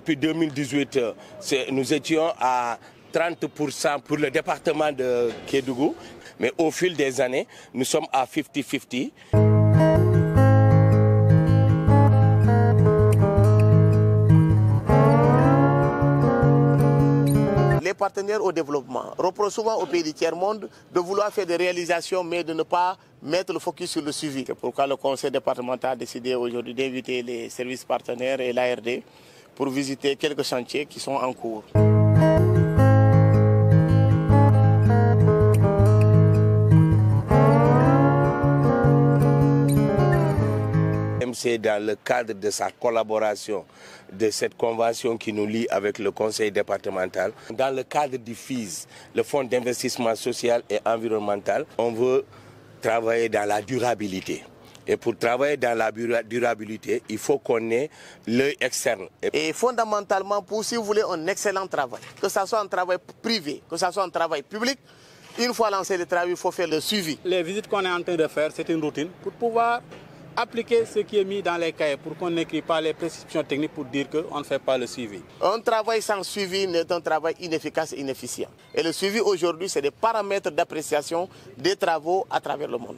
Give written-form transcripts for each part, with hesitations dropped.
Depuis 2018, nous étions à 30% pour le département de Kédougou, mais au fil des années, nous sommes à 50-50. Les partenaires au développement reprochent souvent aux pays du tiers-monde de vouloir faire des réalisations mais de ne pas mettre le focus sur le suivi. C'est pourquoi le conseil départemental a décidé aujourd'hui d'inviter les services partenaires et l'ARD pour visiter quelques chantiers qui sont en cours. C'est dans le cadre de sa collaboration, de cette convention qui nous lie avec le conseil départemental. Dans le cadre du FIS, le Fonds d'investissement social et environnemental, on veut travailler dans la durabilité. Et pour travailler dans la durabilité, il faut qu'on ait l'œil externe. Et fondamentalement, pour si vous voulez un excellent travail, que ce soit un travail privé, que ce soit un travail public, une fois lancé le travail, il faut faire le suivi. Les visites qu'on est en train de faire, c'est une routine pour pouvoir appliquer ce qui est mis dans les cahiers pour qu'on n'écrit pas les prescriptions techniques pour dire qu'on ne fait pas le suivi. Un travail sans suivi est un travail inefficace et inefficient. Et le suivi aujourd'hui, c'est des paramètres d'appréciation des travaux à travers le monde.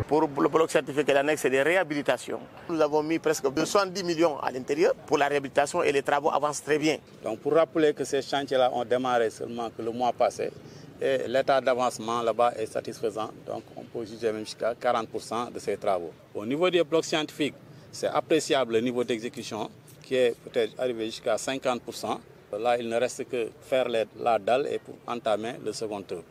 Pour le bloc scientifique et l'annexe, c'est des réhabilitations. Nous avons mis presque 70 millions à l'intérieur pour la réhabilitation et les travaux avancent très bien. Donc pour rappeler que ces chantiers-là ont démarré seulement que le mois passé et l'état d'avancement là-bas est satisfaisant. Donc on peut juger même jusqu'à 40% de ces travaux. Au niveau des blocs scientifiques, c'est appréciable le niveau d'exécution qui est peut-être arrivé jusqu'à 50%. Là, il ne reste que faire la dalle et pour entamer le second œuvre.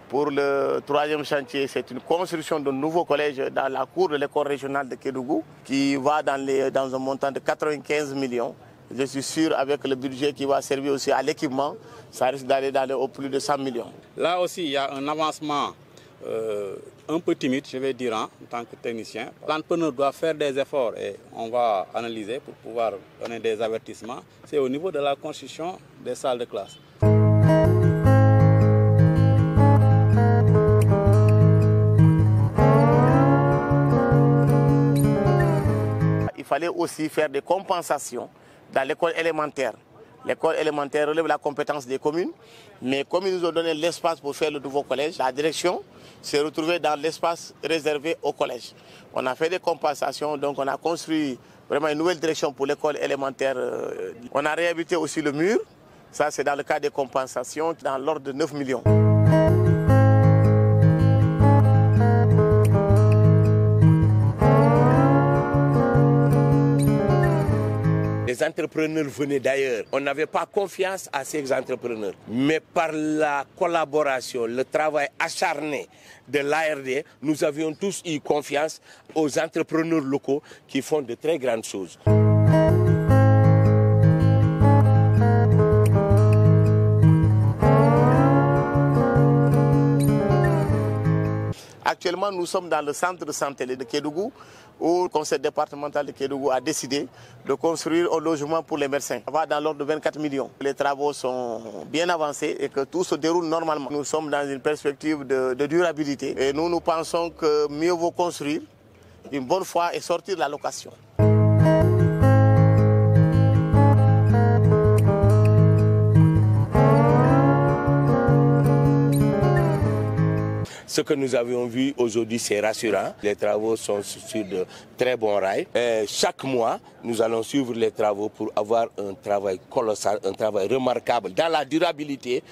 Pour le troisième chantier, c'est une construction d'un nouveau collège dans la cour de l'école régionale de Kédougou qui va dans un montant de 95 millions. Je suis sûr avec le budget qui va servir aussi à l'équipement, ça risque d'aller au plus de 100 millions. Là aussi, il y a un avancement un peu timide, je vais dire, en tant que technicien. L'entrepreneur doit faire des efforts et on va analyser pour pouvoir donner des avertissements. C'est au niveau de la construction des salles de classe. Il fallait aussi faire des compensations dans l'école élémentaire. L'école élémentaire relève la compétence des communes, mais comme ils nous ont donné l'espace pour faire le nouveau collège, la direction s'est retrouvée dans l'espace réservé au collège. On a fait des compensations, donc on a construit vraiment une nouvelle direction pour l'école élémentaire. On a réhabilité aussi le mur, ça c'est dans le cadre des compensations, dans l'ordre de 9 millions. Les entrepreneurs venaient d'ailleurs. On n'avait pas confiance à ces entrepreneurs. Mais par la collaboration, le travail acharné de l'ARD, nous avions tous eu confiance aux entrepreneurs locaux qui font de très grandes choses. Actuellement, nous sommes dans le centre de santé de Kédougou où le conseil départemental de Kédougou a décidé de construire un logement pour les médecins. Ça va dans l'ordre de 24 millions. Les travaux sont bien avancés et que tout se déroule normalement. Nous sommes dans une perspective de durabilité et nous pensons que mieux vaut construire une bonne fois et sortir de la location. Ce que nous avions vu aujourd'hui, c'est rassurant. Les travaux sont sur de très bons rails. Et chaque mois, nous allons suivre les travaux pour avoir un travail colossal, un travail remarquable dans la durabilité.